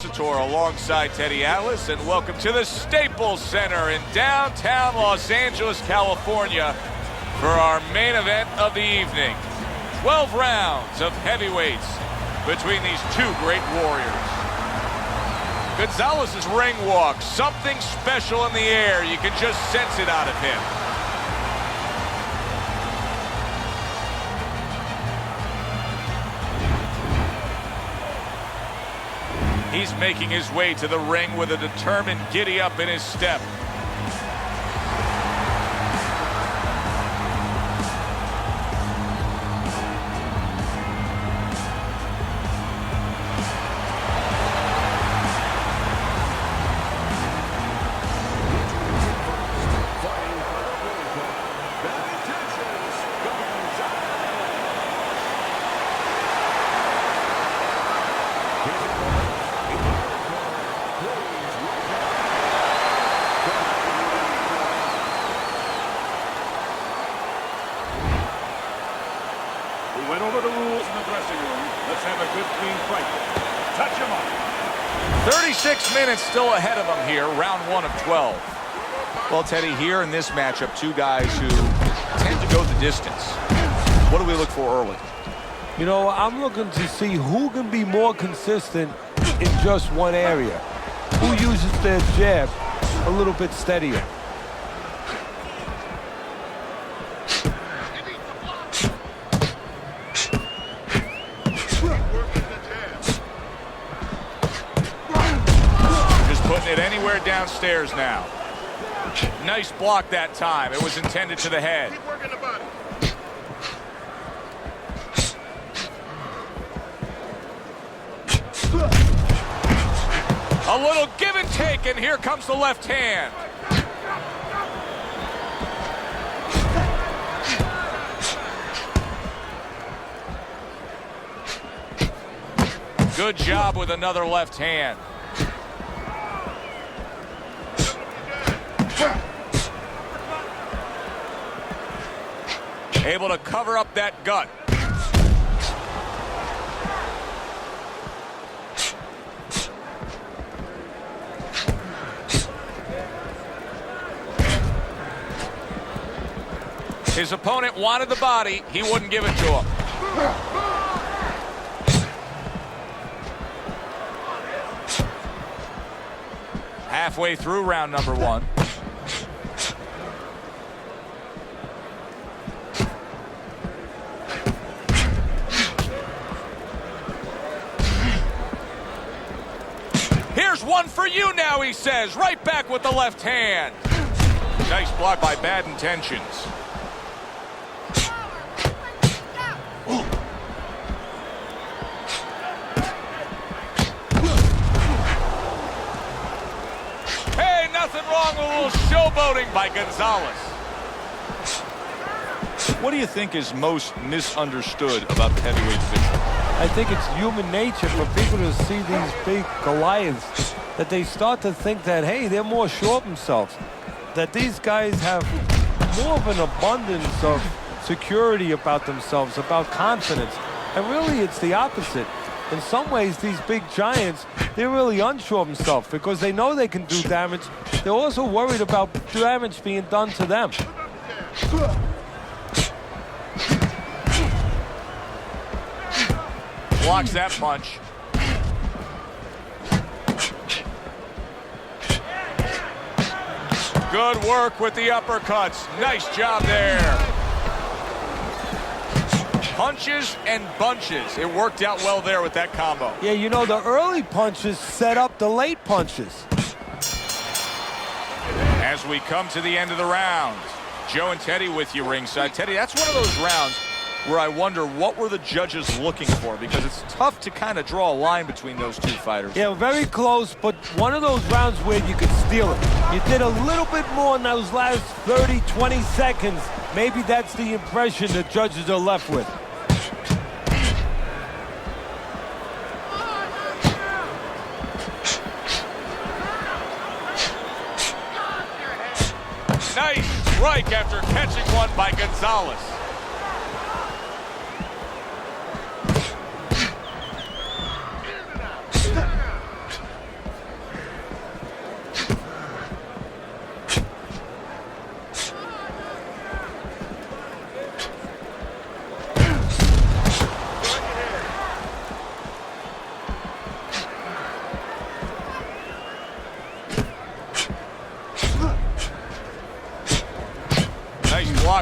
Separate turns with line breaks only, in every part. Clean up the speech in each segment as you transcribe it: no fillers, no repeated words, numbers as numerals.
Alongside Teddy Atlas, and welcome to the Staples Center in downtown Los Angeles, California for our main event of the evening. 12 rounds of heavyweights between these two great warriors. Gonzalez's ring walk, something special in the air. You can just sense it out of him. He's making his way to the ring with a determined giddy-up in his step.
Went over the rules in the dressing room. Let's have a good, clean fight. Touch him up.
36 minutes still ahead of him here, round 1 of 12. Well, Teddy, here in this matchup, two guys who tend to go the distance. What do we look for early?
You know, I'm looking to see who can be more consistent in just one area. Who uses their jab a little bit steadier.
Putting it anywhere downstairs now. Nice block that time. It was intended to the head.
Keep working the body.
A little give and take, and here comes the left hand. Good job with another left hand. Able to cover up that gut. His opponent wanted the body. He wouldn't give it to him. Halfway through round number 1. Here's one for you now, he says. Right back with the left hand. Nice block by Bad Intentions. Hey, nothing wrong with a little showboating by Gonzalez. What do you think is most misunderstood about the heavyweight division?
I think it's human nature for people to see these big Goliaths that they start to think that, hey, they're more sure of themselves. That these guys have more of an abundance of security about themselves, about confidence. And really, it's the opposite. In some ways, these big giants, they're really unsure of themselves because they know they can do damage. They're also worried about damage being done to them.
Blocks that punch. Good work with the uppercuts. Nice job there. Punches and bunches. It worked out well there with that combo.
Yeah, you know, the early punches set up the late punches.
As we come to the end of the round, Joe and Teddy with you ringside. Teddy, that's one of those rounds where I wonder what were the judges looking for, because it's tough to kind of draw a line between those two fighters.
Yeah, very close, but one of those rounds where you could steal it. You did a little bit more in those last 30, 20 seconds. Maybe that's the impression the judges are left with.
Nice strike after catching one by Gonzalez.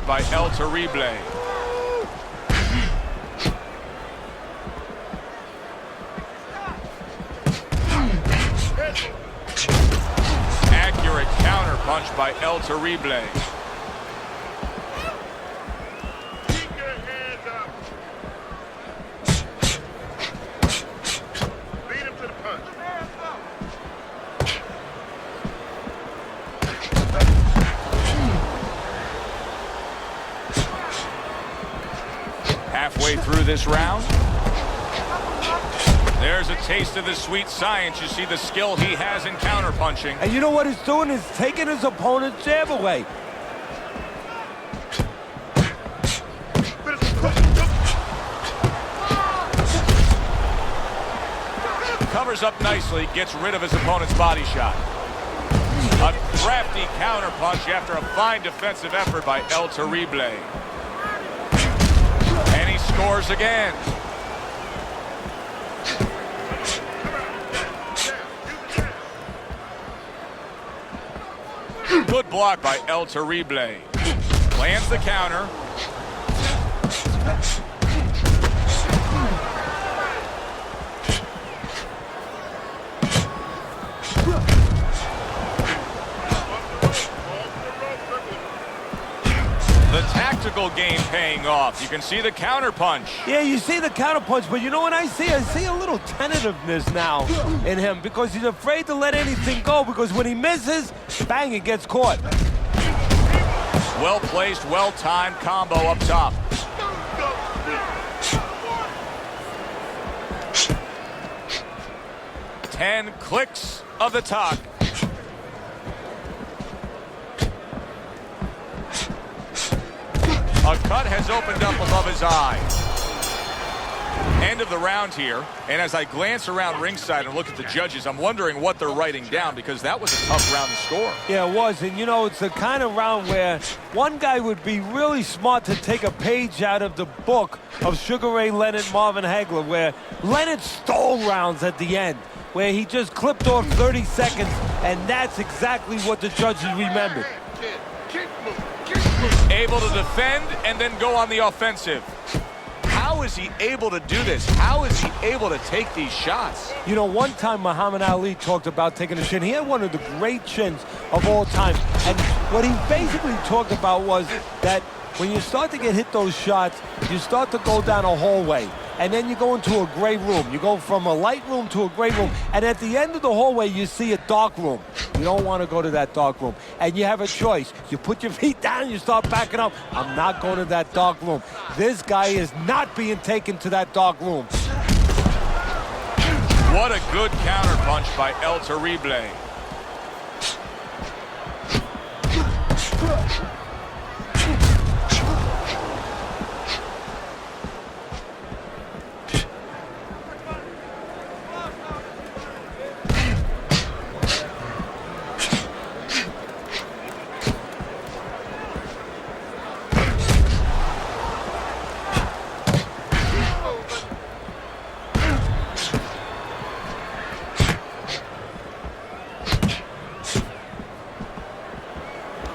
by El Terrible. Accurate counter punch by El Terrible.
Keep your hands up. Beat him to the punch.
Halfway through this round. There's a taste of the sweet science. You see the skill he has in counterpunching.
And you know what he's doing? He's taking his opponent's jab away.
Covers up nicely, gets rid of his opponent's body shot. A crafty counterpunch after a fine defensive effort by El Terrible. And he scores again. Good block by El Terrible. Lands the counter. The tactical game paying off. You can see the counter punch.
Yeah, you see the counter punch, but you know what I see? I see a little tentativeness now in him because he's afraid to let anything go because when he misses, bang, it gets caught.
Well-placed, well-timed combo up top. Ten clicks of the talk. A cut has opened up above his eye. End of the round here, and as I glance around ringside and look at the judges, I'm wondering what they're writing down because that was a tough round to score.
Yeah, it was, and you know, it's the kind of round where one guy would be really smart to take a page out of the book of Sugar Ray Leonard, Marvin Hagler, where Leonard stole rounds at the end, where he just clipped off 30 seconds, and that's exactly what the judges remembered.
Able to defend and then go on the offensive. How is he able to do this? How is he able to take these shots?
You know, one time Muhammad Ali talked about taking a chin. He had one of the great chins of all time. And what he basically talked about was that when you start to get hit those shots, you start to go down a hallway. And then you go into a gray room. You go from a light room to a gray room. And at the end of the hallway, you see a dark room. You don't want to go to that dark room. And you have a choice. You put your feet down, you start backing up. I'm not going to that dark room. This guy is not being taken to that dark room.
What a good counterpunch by El Terrible.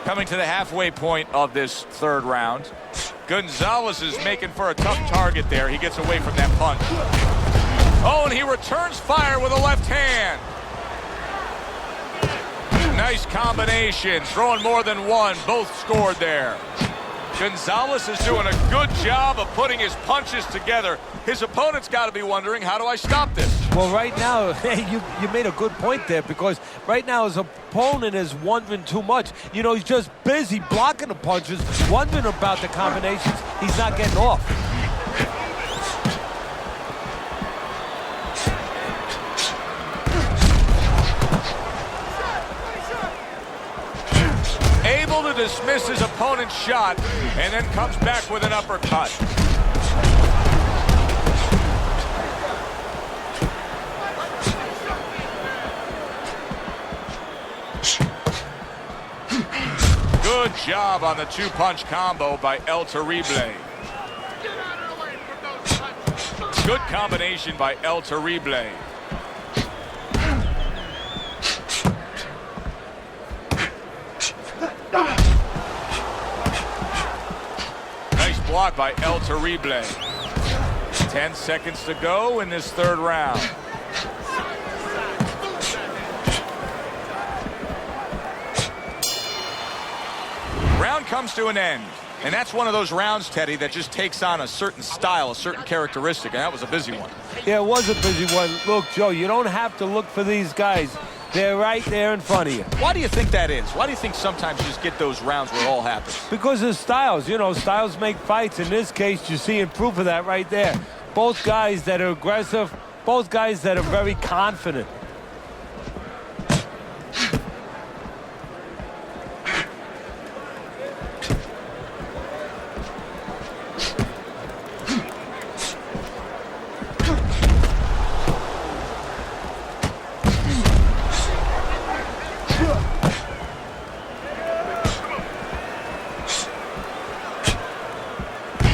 Coming to the halfway point of this third round. Gonzalez is making for a tough target there. He gets away from that punch. Oh, and he returns fire with a left hand. Nice combination. Throwing more than one. Both scored there. Gonzalez is doing a good job of putting his punches together. His opponent's got to be wondering, how do I stop this?
Well, right now, you made a good point there because right now his opponent is wondering too much. You know, he's just busy blocking the punches, wondering about the combinations. He's not getting off.
Able to dismiss his opponent's shot and then comes back with an uppercut. Good job on the two-punch combo by El Terrible. Good combination by El Terrible. block by El Terrible. 10 seconds to go in this third round. Round comes to an end. And that's one of those rounds, Teddy, that just takes on a certain style, a certain characteristic, and that was a busy one.
Yeah, it was a busy one. Look, Joe, you don't have to look for these guys. They're right there in front of you.
Why do you think that is? Why do you think sometimes you just get those rounds where it all happens?
Because of styles. You know, styles make fights. In this case, you're seeing proof of that right there. Both guys that are aggressive, both guys that are very confident.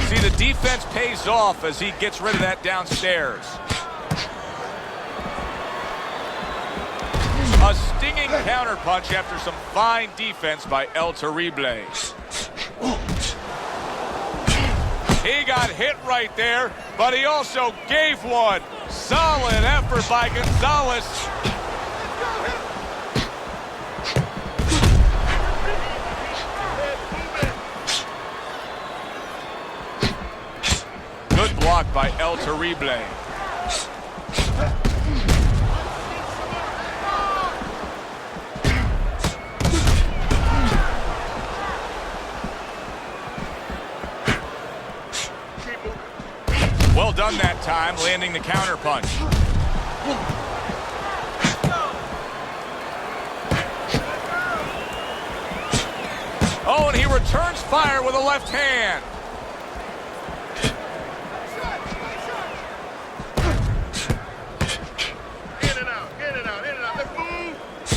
See, the defense pays off as he gets rid of that downstairs. A stinging counterpunch after some fine defense by El Terrible. He got hit right there, but he also gave one. Solid effort by Gonzalez. Good block by El Terrible. Well done that time, landing the counterpunch. Oh, and he returns fire with a left hand.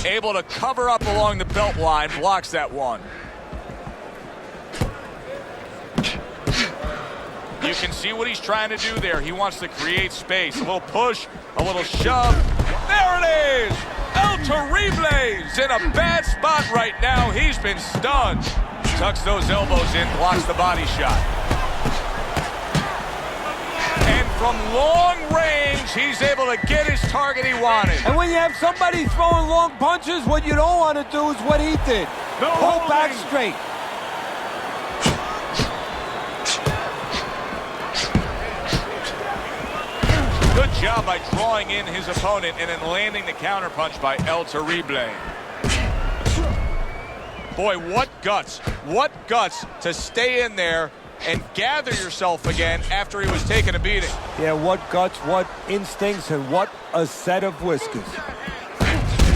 Able to cover up along the belt line, blocks that one. You can see what he's trying to do there. He wants to create space. A little push, a little shove. There it is! El Terrible's in a bad spot right now. He's been stunned. Tucks those elbows in, blocks the body shot. And from long range, he's able to get his target he wanted.
And when you have somebody throwing long punches, what you don't want to do is what he did. Pull back straight.
Good job by drawing in his opponent and then landing the counterpunch by El Terrible. Boy, what guts. What guts to stay in there and gather yourself again after he was taking a beating.
Yeah, what guts, what instincts, and what a set of whiskers.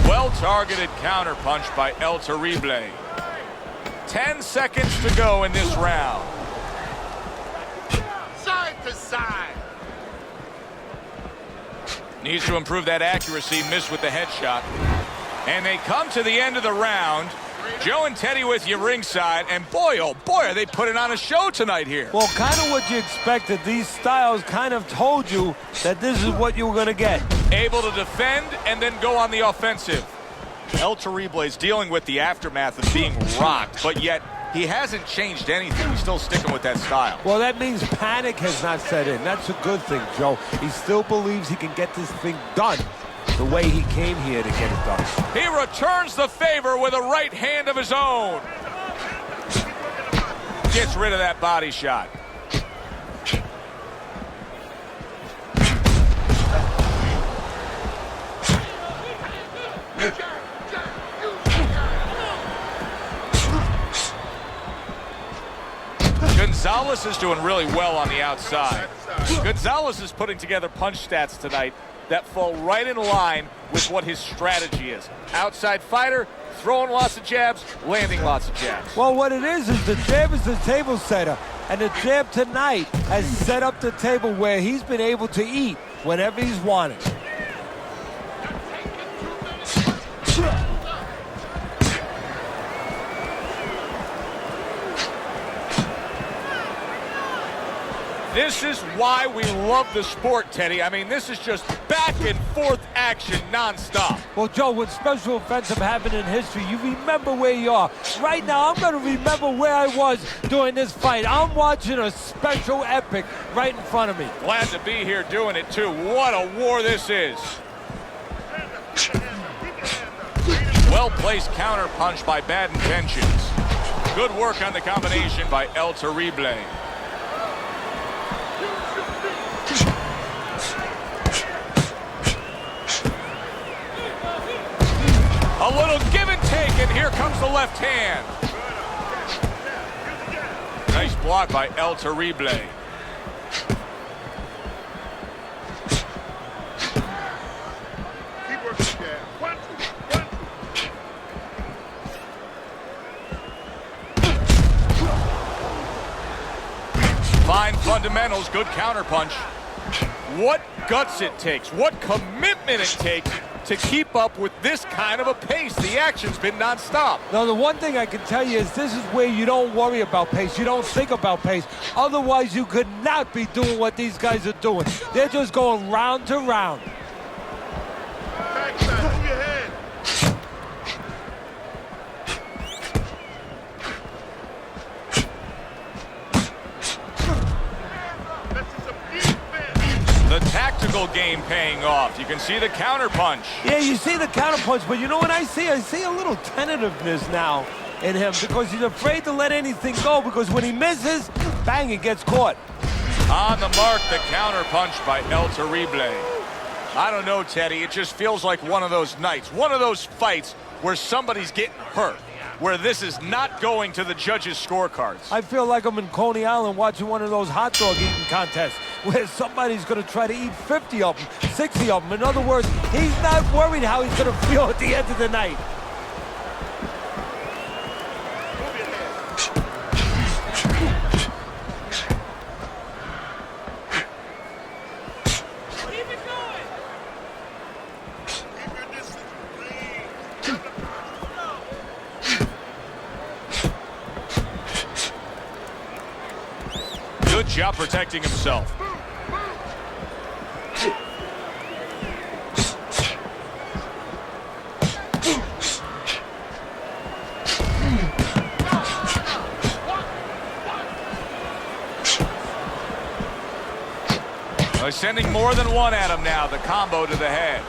Well-targeted counterpunch by El Terrible. 10 seconds to go in this round.
Side to side.
Needs to improve that accuracy, missed with the headshot. And they come to the end of the round. Joe and Teddy with you ringside, and boy, oh boy, are they putting on a show tonight here.
Well, kind of what you expected. These styles kind of told you that this is what you were going to get.
Able to defend and then go on the offensive. El Terrible is dealing with the aftermath of being rocked, but yet he hasn't changed anything. He's still sticking with that style.
Well, that means panic has not set in. That's a good thing, Joe. He still believes he can get this thing done the way he came here to get it done.
He returns the favor with a right hand of his own. Gets rid of that body shot. Gonzalez is doing really well on the outside. Gonzalez is putting together punch stats tonight that fall right in line with what his strategy is. Outside fighter, throwing lots of jabs, landing lots of jabs.
Well, what it is the jab is the table setter. And the jab tonight has set up the table where he's been able to eat whenever he's wanted.
This is why we love the sport, Teddy. I mean, this is just back and forth action nonstop.
Well, Joe, with special offensive happened in history, you remember where you are. Right now, I'm going to remember where I was during this fight. I'm watching a special epic right in front of me.
Glad to be here doing it, too. What a war this is. Well-placed counter punch by Bad Intentions. Good work on the combination by El Terrible. A little give and take, and here comes the left hand. Nice block by El Terrible.
Keep working, Dad. 1, 2, 1, 2.
Fine fundamentals, good counterpunch. What guts it takes, what commitment it takes to keep up with this kind of a pace. The action's been nonstop.
Now, the one thing I can tell you is this is where you don't worry about pace. You don't think about pace. Otherwise, you could not be doing what these guys are doing. They're just going round to round.
Backside, move your head. This is a defense.
The tactical game paying off. You can see the counterpunch.
Yeah, you see the counterpunch, but you know what I see? I see a little tentativeness now in him because he's afraid to let anything go because when he misses, bang, it gets caught.
On the mark, the counterpunch by El Terrible. I don't know, Teddy. It just feels like one of those nights, one of those fights where somebody's getting hurt, where this is not going to the judges' scorecards.
I feel like I'm in Coney Island watching one of those hot dog eating contests where somebody's going to try to eat 50 of them, 60 of them. In other words, he's not worried how he's going to feel at the end of the night.
Move your head.
Keep it going.
Keep your distance, please.
Good job protecting himself. They're sending more than one at him now. The combo to the head.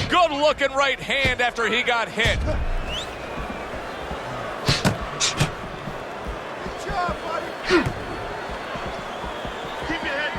Good looking right hand after he got hit.
Good job, buddy. Keep your head.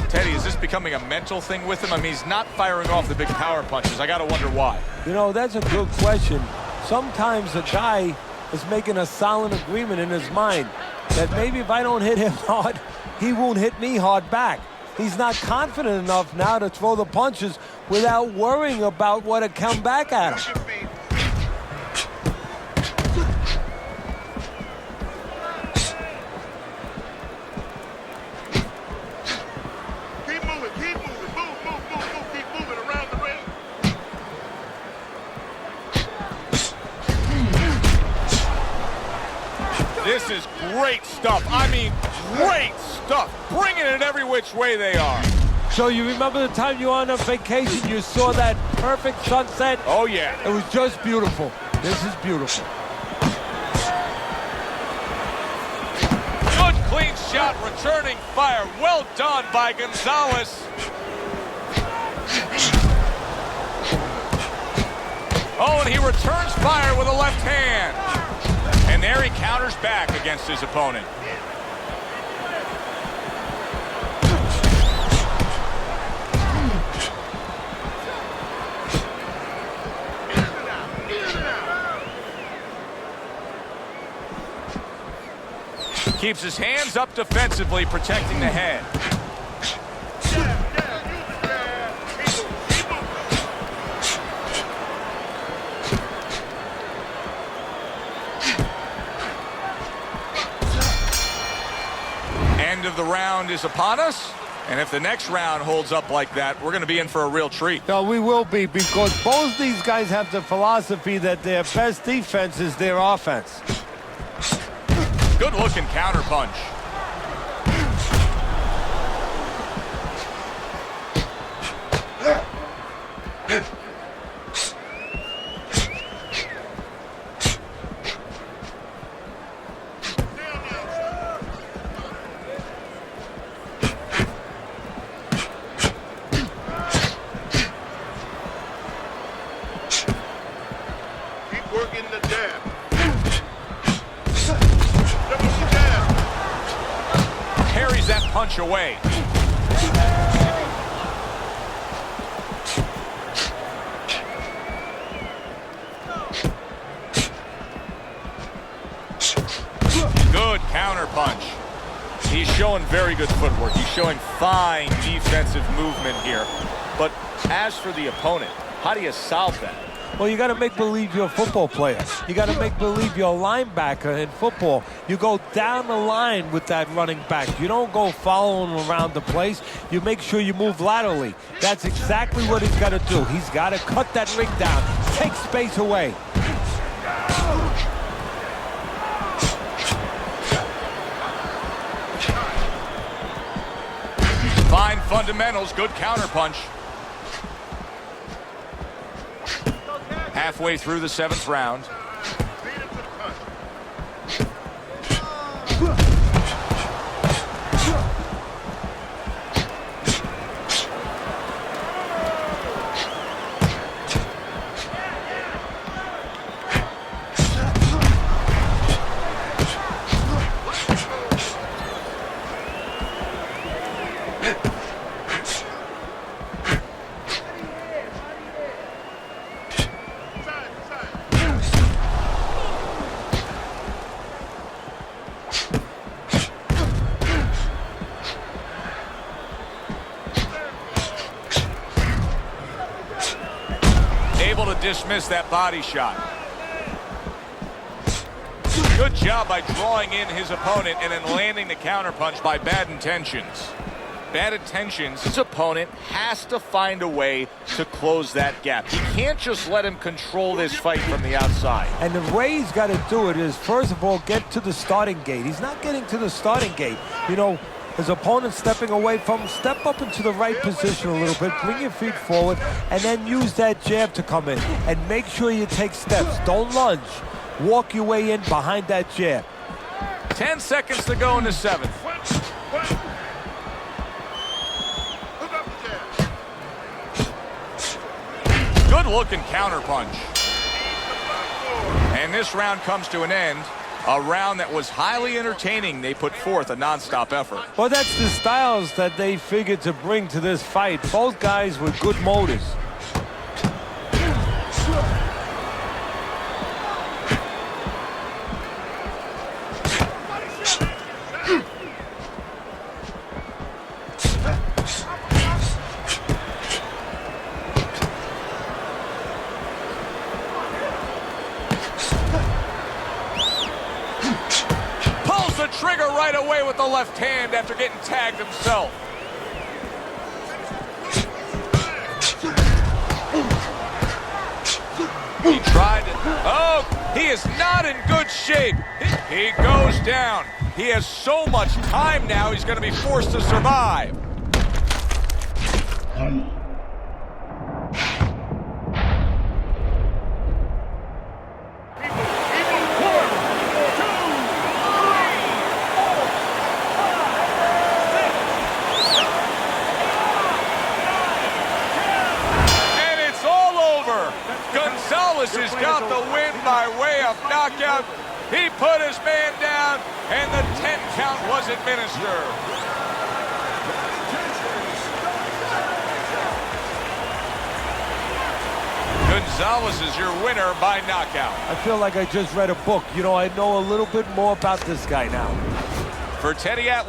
Teddy, is this becoming a mental thing with him? I mean, he's not firing off the big power punches. I got to wonder why.
You know, that's a good question. Sometimes a guy is making a silent agreement in his mind that maybe if I don't hit him hard, he won't hit me hard back. He's not confident enough now to throw the punches without worrying about what will come back at him.
Use your feet. Keep moving, keep moving. Move, move, move, move. Keep moving around the ring.
This is great stuff. I mean, great stuff. Bringing it every which way they are.
So you remember the time you were on a vacation, you saw that perfect sunset?
Oh, yeah.
It was just beautiful. This is beautiful.
Good clean shot, returning fire. Well done by Gonzalez. Oh, and he returns fire with a left hand. And there he counters back against his opponent. Keeps his hands up defensively, protecting the head. End of the round is upon us. And if the next round holds up like that, we're going to be in for a real treat.
No, we will be, because both these guys have the philosophy that their best defense is their offense.
Good-looking counterpunch.
Working the jab.
Carries that punch away. Good counter punch. He's showing very good footwork. He's showing fine defensive movement here. But as for the opponent, how do you solve that?
Well, you got to make believe you're a football player. You got to make believe you're a linebacker in football. You go down the line with that running back. You don't go following around the place. You make sure you move laterally. That's exactly what he's got to do. He's got to cut that ring down, take space away.
Fine fundamentals, good counterpunch. Halfway through the 7th round. Able to dismiss that body shot. Good job by drawing in his opponent and then landing the counterpunch by bad intentions. Bad intentions. His opponent has to find a way to close that gap. He can't just let him control this fight from the outside.
And the way he's got to do it is, first of all, get to the starting gate. He's not getting to the starting gate. You know, his opponent stepping away from him, step up into the right position a little bit, bring your feet forward, and then use that jab to come in. And make sure you take steps. Don't lunge. Walk your way in behind that jab.
10 seconds to go in the 7th. Good-looking counterpunch. And this round comes to an end. A round that was highly entertaining. They put forth a nonstop effort.
Well, that's the styles that they figured to bring to this fight. Both guys with good motors.
The trigger right away with the left hand after getting tagged himself. He tried to... Oh, he is not in good shape. He goes down. He has so much time now, he's going to be forced to survive. Gonzalez has got the win by way of knockout. He put his man down, and the 10 count was administered. Gonzalez is your winner by knockout.
I feel like I just read a book. You know, I know a little bit more about this guy now.
For Teddy Atlas.